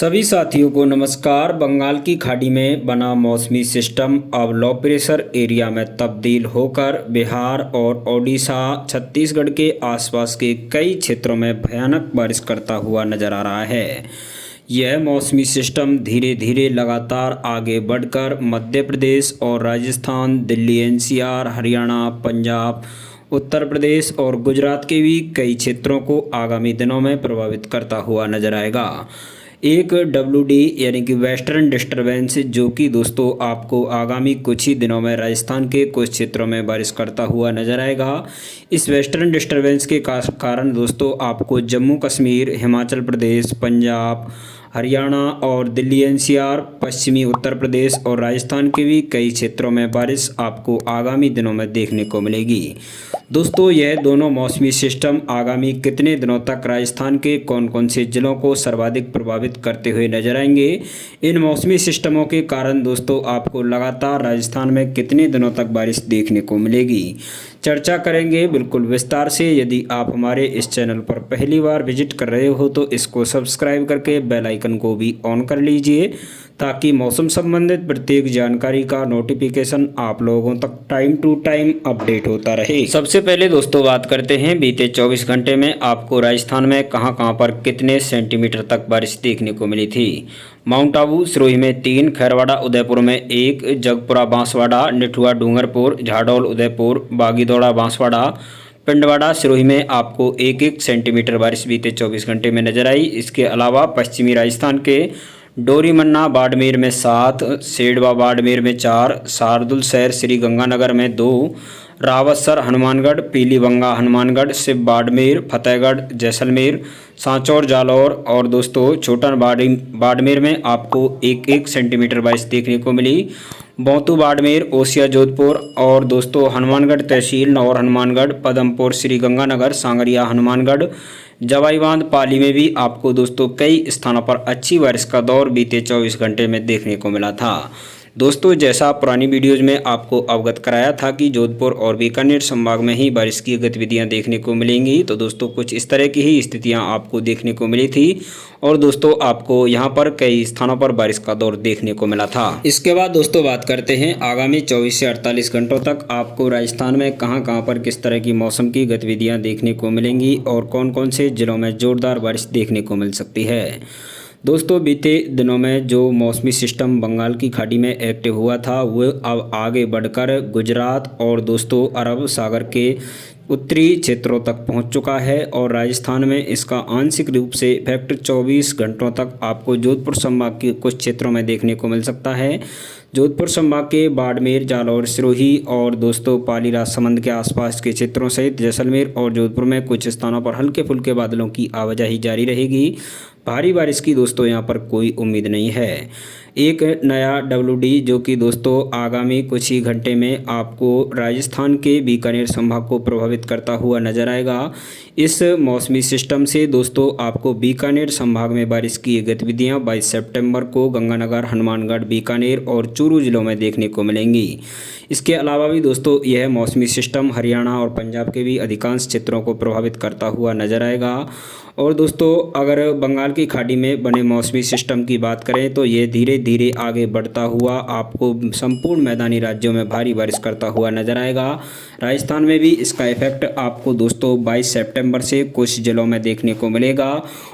सभी साथियों को नमस्कार। बंगाल की खाड़ी में बना मौसमी सिस्टम अब लो प्रेशर एरिया में तब्दील होकर बिहार और ओडिशा, छत्तीसगढ़ के आसपास के कई क्षेत्रों में भयानक बारिश करता हुआ नजर आ रहा है। यह मौसमी सिस्टम धीरे धीरे लगातार आगे बढ़कर मध्य प्रदेश और राजस्थान, दिल्ली एनसीआर, हरियाणा, पंजाब, उत्तर प्रदेश और गुजरात के भी कई क्षेत्रों को आगामी दिनों में प्रभावित करता हुआ नजर आएगा। एक WD यानी कि वेस्टर्न डिस्टरबेंस जो कि दोस्तों आपको आगामी कुछ ही दिनों में राजस्थान के कुछ क्षेत्रों में बारिश करता हुआ नजर आएगा। इस वेस्टर्न डिस्टरबेंस के कारण दोस्तों आपको जम्मू कश्मीर, हिमाचल प्रदेश, पंजाब, हरियाणा और दिल्ली एनसीआर, पश्चिमी उत्तर प्रदेश और राजस्थान के भी कई क्षेत्रों में बारिश आपको आगामी दिनों में देखने को मिलेगी। दोस्तों यह दोनों मौसमी सिस्टम आगामी कितने दिनों तक राजस्थान के कौन कौन से जिलों को सर्वाधिक प्रभावित करते हुए नजर आएंगे, इन मौसमी सिस्टमों के कारण दोस्तों आपको लगातार राजस्थान में कितने दिनों तक बारिश देखने को मिलेगी, चर्चा करेंगे बिल्कुल विस्तार से। यदि आप हमारे इस चैनल पर पहली बार विजिट कर रहे हो तो इसको सब्सक्राइब करके बेल आइकन को भी ऑन कर लीजिए ताकि मौसम संबंधित प्रत्येक जानकारी का नोटिफिकेशन आप लोगों तक टाइम टू टाइम अपडेट होता रहे। सबसे पहले दोस्तों बात करते हैं बीते 24 घंटे में आपको राजस्थान में कहां पर कितने सेंटीमीटर तक बारिश देखने को मिली थी। माउंट आबू सिरोही में 3, खैरवाड़ा उदयपुर में 1, जगपुरा बांसवाड़ा, निठुआ डूंगरपुर, झाडोल उदयपुर, बागीदौड़ा बांसवाड़ा, पिंडवाड़ा सिरोही में आपको 1-1 सेंटीमीटर बारिश बीते 24 घंटे में नजर आई। इसके अलावा पश्चिमी राजस्थान के डोरीमन्ना बाड़मेर में 7, सेडवा बाड़मेर में 4, शार्दुलशहर श्री गंगानगर में 2, रावतसर हनुमानगढ़, पीलीबंगा हनुमानगढ़, शिव बाड़मेर, फतेहगढ़ जैसलमेर, सांचौर जालौर और दोस्तों छोटन बाड़मेर में आपको 1-1 सेंटीमीटर बारिश देखने को मिली। बोंतू बाड़मेर, ओसिया जोधपुर और दोस्तों हनुमानगढ़ तहसील, नौर हनुमानगढ़, पदमपुर श्री गंगानगर, सांगरिया हनुमानगढ़, जवाई बांध पाली में भी आपको दोस्तों कई स्थानों पर अच्छी बारिश का दौर बीते 24 घंटे में देखने को मिला था। दोस्तों जैसा पुरानी वीडियोज में आपको अवगत कराया था कि जोधपुर और बीकानेर संभाग में ही बारिश की गतिविधियां देखने को मिलेंगी, तो दोस्तों कुछ इस तरह की ही स्थितियां आपको देखने को मिली थी और दोस्तों आपको यहां पर कई स्थानों पर बारिश का दौर देखने को मिला था। इसके बाद दोस्तों बात करते हैं आगामी 24 से 48 घंटों तक आपको राजस्थान में कहां पर किस तरह की मौसम की गतिविधियाँ देखने को मिलेंगी और कौन कौन से जिलों में जोरदार बारिश देखने को मिल सकती है। दोस्तों बीते दिनों में जो मौसमी सिस्टम बंगाल की खाड़ी में एक्टिव हुआ था वो अब आगे बढ़कर गुजरात और दोस्तों अरब सागर के उत्तरी क्षेत्रों तक पहुंच चुका है और राजस्थान में इसका आंशिक रूप से इफेक्ट 24 घंटों तक आपको जोधपुर संभाग के कुछ क्षेत्रों में देखने को मिल सकता है। जोधपुर संभाग के बाड़मेर, जालौर, सिरोही और दोस्तों पाली राजसमंद के आसपास के क्षेत्रों सहित जैसलमेर और जोधपुर में कुछ स्थानों पर हल्के फुल्के बादलों की आवाजाही जारी रहेगी। भारी बारिश की दोस्तों यहां पर कोई उम्मीद नहीं है। एक नया WD जो कि दोस्तों आगामी कुछ ही घंटे में आपको राजस्थान के बीकानेर संभाग को प्रभावित करता हुआ नजर आएगा। इस मौसमी सिस्टम से दोस्तों आपको बीकानेर संभाग में बारिश की गतिविधियां 22 सितंबर को गंगानगर, हनुमानगढ़, बीकानेर और चूरू जिलों में देखने को मिलेंगी। इसके अलावा भी दोस्तों यह मौसमी सिस्टम हरियाणा और पंजाब के भी अधिकांश क्षेत्रों को प्रभावित करता हुआ नजर आएगा। और दोस्तों अगर बंगाल की खाड़ी में बने मौसमी सिस्टम की बात करें तो ये धीरे धीरे आगे बढ़ता हुआ आपको संपूर्ण मैदानी राज्यों में भारी बारिश करता हुआ नजर आएगा। राजस्थान में भी इसका इफेक्ट आपको दोस्तों 22 सितंबर से कुछ जिलों में देखने को मिलेगा।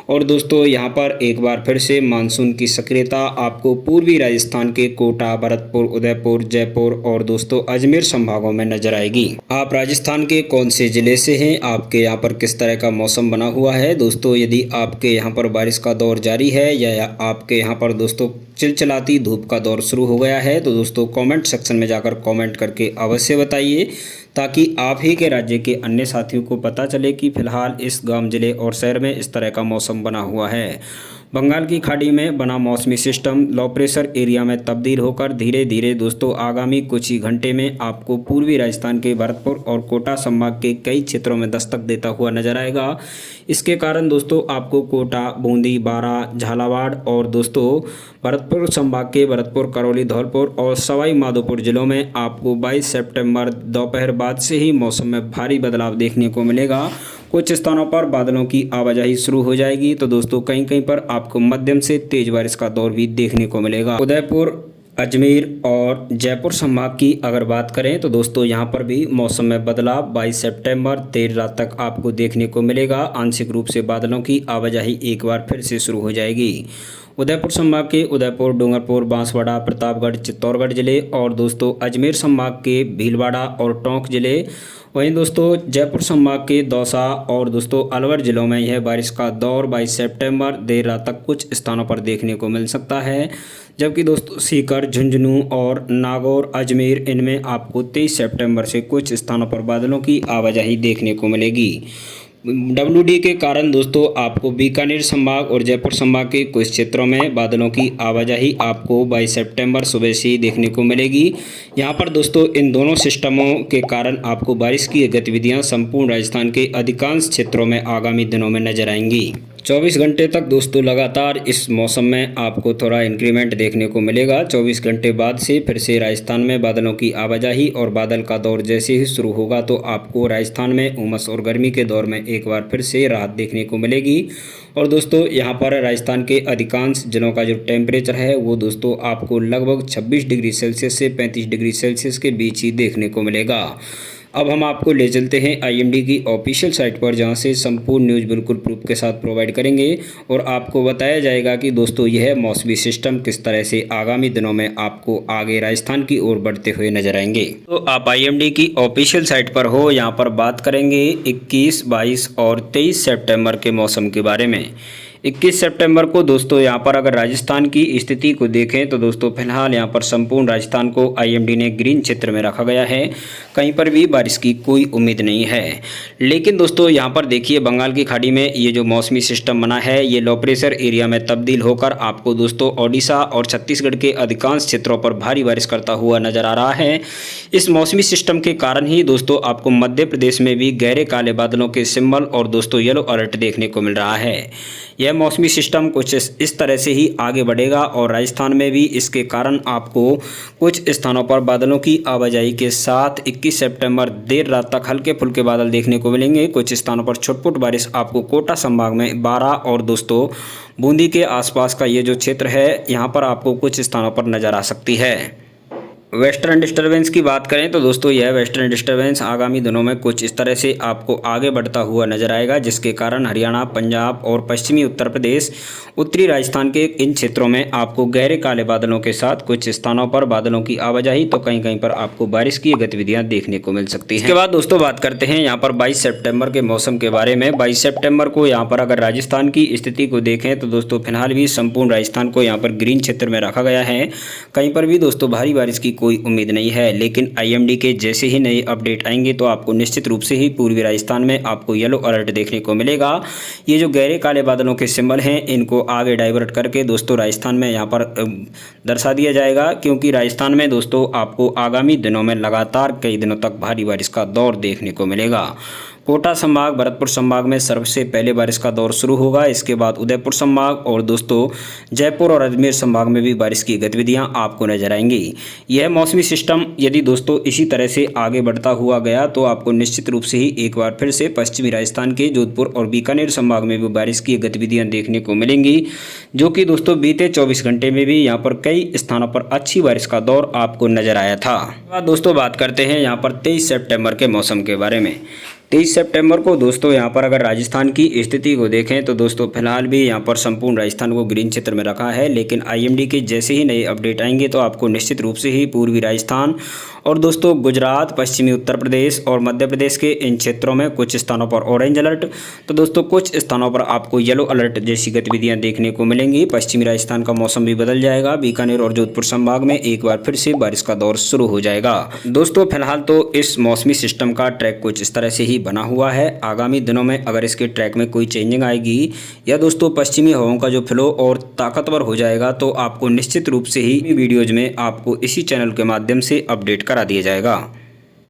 और दोस्तों यहाँ पर एक बार फिर से मानसून की सक्रियता आपको पूर्वी राजस्थान के कोटा, भरतपुर, उदयपुर, जयपुर और दोस्तों अजमेर संभागों में नजर आएगी। आप राजस्थान के कौन से जिले से हैं, आपके यहाँ पर किस तरह का मौसम बना हुआ है। दोस्तों यदि आपके यहाँ पर बारिश का दौर जारी है या आपके यहाँ पर दोस्तों चिलचिलाती धूप का दौर शुरू हो गया है तो दोस्तों कमेंट सेक्शन में जाकर कमेंट करके अवश्य बताइए ताकि आप ही के राज्य के अन्य साथियों को पता चले कि फिलहाल इस गांव, जिले और शहर में इस तरह का मौसम बना हुआ है। बंगाल की खाड़ी में बना मौसमी सिस्टम लो प्रेशर एरिया में तब्दील होकर धीरे धीरे दोस्तों आगामी कुछ ही घंटे में आपको पूर्वी राजस्थान के भरतपुर और कोटा संभाग के कई क्षेत्रों में दस्तक देता हुआ नजर आएगा। इसके कारण दोस्तों आपको कोटा, बूंदी, बारां, झालावाड़ और दोस्तों भरतपुर संभाग के भरतपुर, करौली, धौलपुर और सवाई माधोपुर जिलों में आपको 22 सितंबर दोपहर बाद से ही मौसम में भारी बदलाव देखने को मिलेगा। कुछ स्थानों पर बादलों की आवाजाही शुरू हो जाएगी। तो दोस्तों कहीं कहीं पर आपको मध्यम से तेज बारिश का दौर भी देखने को मिलेगा। उदयपुर, अजमेर और जयपुर संभाग की अगर बात करें तो दोस्तों यहाँ पर भी मौसम में बदलाव 22 सितंबर देर रात तक आपको देखने को मिलेगा। आंशिक रूप से बादलों की आवाजाही एक बार फिर से शुरू हो जाएगी। उदयपुर संभाग के उदयपुर, डूंगरपुर, बांसवाड़ा, प्रतापगढ़, चित्तौड़गढ़ जिले और दोस्तों अजमेर संभाग के भीलवाड़ा और टोंक जिले, वहीं दोस्तों जयपुर संभाग के दौसा और दोस्तों अलवर जिलों में यह बारिश का दौर 22 सितंबर देर रात तक कुछ स्थानों पर देखने को मिल सकता है। जबकि दोस्तों सीकर, झुंझुनू और नागौर, अजमेर, इनमें आपको 23 सितंबर से कुछ स्थानों पर बादलों की आवाजाही देखने को मिलेगी। WD के कारण दोस्तों आपको बीकानेर संभाग और जयपुर संभाग के कुछ क्षेत्रों में बादलों की आवाजाही आपको 22 सितंबर सुबह से ही देखने को मिलेगी। यहाँ पर दोस्तों इन दोनों सिस्टमों के कारण आपको बारिश की गतिविधियाँ संपूर्ण राजस्थान के अधिकांश क्षेत्रों में आगामी दिनों में नजर आएंगी। 24 घंटे तक दोस्तों लगातार इस मौसम में आपको थोड़ा इंक्रीमेंट देखने को मिलेगा। 24 घंटे बाद से फिर से राजस्थान में बादलों की आवाजाही और बादल का दौर जैसे ही शुरू होगा तो आपको राजस्थान में उमस और गर्मी के दौर में एक बार फिर से राहत देखने को मिलेगी। और दोस्तों यहाँ पर राजस्थान के अधिकांश जिलों का जो टेम्परेचर है वो दोस्तों आपको लगभग 26 डिग्री सेल्सियस से 35 डिग्री सेल्सियस के बीच ही देखने को मिलेगा। अब हम आपको ले चलते हैं IMD की ऑफिशियल साइट पर, जहां से संपूर्ण न्यूज़ बिल्कुल प्रूफ के साथ प्रोवाइड करेंगे और आपको बताया जाएगा कि दोस्तों यह मौसमी सिस्टम किस तरह से आगामी दिनों में आपको आगे राजस्थान की ओर बढ़ते हुए नजर आएंगे। तो आप IMD की ऑफिशियल साइट पर हो, यहाँ पर बात करेंगे 21, 22 और 23 सितंबर के मौसम के बारे में। 21 सितंबर को दोस्तों यहाँ पर अगर राजस्थान की स्थिति को देखें तो दोस्तों फिलहाल यहाँ पर संपूर्ण राजस्थान को IMD ने ग्रीन क्षेत्र में रखा गया है। कहीं पर भी बारिश की कोई उम्मीद नहीं है। लेकिन दोस्तों यहाँ पर देखिए बंगाल की खाड़ी में ये जो मौसमी सिस्टम बना है ये लो प्रेशर एरिया में तब्दील होकर आपको दोस्तों ओडिशा और छत्तीसगढ़ के अधिकांश क्षेत्रों पर भारी बारिश करता हुआ नजर आ रहा है। इस मौसमी सिस्टम के कारण ही दोस्तों आपको मध्य प्रदेश में भी गहरे काले बादलों के सिंबल और दोस्तों येलो अलर्ट देखने को मिल रहा है। यह मौसमी सिस्टम कुछ इस तरह से ही आगे बढ़ेगा और राजस्थान में भी इसके कारण आपको कुछ स्थानों पर बादलों की आवाजाही के साथ 21 सितंबर देर रात तक हल्के फुल्के बादल देखने को मिलेंगे। कुछ स्थानों पर छुटपुट बारिश आपको कोटा संभाग में 12 और दोस्तों बूंदी के आसपास का ये जो क्षेत्र है यहाँ पर आपको कुछ स्थानों पर नजर आ सकती है। वेस्टर्न डिस्टर्बेंस की बात करें तो दोस्तों यह वेस्टर्न डिस्टर्बेंस आगामी दिनों में कुछ इस तरह से आपको आगे बढ़ता हुआ नजर आएगा, जिसके कारण हरियाणा, पंजाब और पश्चिमी उत्तर प्रदेश, उत्तरी राजस्थान के इन क्षेत्रों में आपको गहरे काले बादलों के साथ कुछ स्थानों पर बादलों की आवाजाही तो कहीं कहीं पर आपको बारिश की गतिविधियां देखने को मिल सकती हैं। इसके बाद दोस्तों बात करते हैं यहाँ पर 22 सितंबर के मौसम के बारे में। 22 सितंबर को यहाँ पर अगर राजस्थान की स्थिति को देखें तो दोस्तों फिलहाल भी संपूर्ण राजस्थान को यहाँ पर ग्रीन क्षेत्र में रखा गया है। कहीं पर भी दोस्तों भारी बारिश की कोई उम्मीद नहीं है। लेकिन IMD के जैसे ही नए अपडेट आएंगे तो आपको निश्चित रूप से ही पूर्वी राजस्थान में आपको येलो अलर्ट देखने को मिलेगा। ये जो गहरे काले बादलों के सिंबल हैं इनको आगे डाइवर्ट करके दोस्तों राजस्थान में यहाँ पर दर्शा दिया जाएगा, क्योंकि राजस्थान में दोस्तों आपको आगामी दिनों में लगातार कई दिनों तक भारी बारिश का दौर देखने को मिलेगा। कोटा संभाग, भरतपुर संभाग में सबसे पहले बारिश का दौर शुरू होगा। इसके बाद उदयपुर संभाग और दोस्तों जयपुर और अजमेर संभाग में भी बारिश की गतिविधियां आपको नजर आएंगी। यह मौसमी सिस्टम यदि दोस्तों इसी तरह से आगे बढ़ता हुआ गया तो आपको निश्चित रूप से ही एक बार फिर से पश्चिमी राजस्थान के जोधपुर और बीकानेर संभाग में भी बारिश की गतिविधियां देखने को मिलेंगी, जो कि दोस्तों बीते 24 घंटे में भी यहाँ पर कई स्थानों पर अच्छी बारिश का दौर आपको नजर आया था। दोस्तों बात करते हैं यहाँ पर 23 सितंबर के मौसम के बारे में। 23 सितंबर को दोस्तों यहाँ पर अगर राजस्थान की स्थिति को देखें तो दोस्तों फिलहाल भी यहाँ पर संपूर्ण राजस्थान को ग्रीन क्षेत्र में रखा है। लेकिन IMD के जैसे ही नए अपडेट आएंगे तो आपको निश्चित रूप से ही पूर्वी राजस्थान और दोस्तों गुजरात, पश्चिमी उत्तर प्रदेश और मध्य प्रदेश के इन क्षेत्रों में कुछ स्थानों पर ऑरेंज अलर्ट तो दोस्तों कुछ स्थानों पर आपको येलो अलर्ट जैसी गतिविधियां देखने को मिलेंगी। पश्चिमी राजस्थान का मौसम भी बदल जाएगा। बीकानेर और जोधपुर संभाग में एक बार फिर से बारिश का दौर शुरू हो जाएगा। दोस्तों फिलहाल तो इस मौसमी सिस्टम का ट्रैक कुछ इस तरह से ही बना हुआ है। आगामी दिनों में अगर इसके ट्रैक में कोई चेंजिंग आएगी या दोस्तों पश्चिमी हवाओं का जो फ्लो और ताकतवर हो जाएगा तो आपको निश्चित रूप से ही वीडियोज में आपको इसी चैनल के माध्यम से अपडेट करा दिया जाएगा।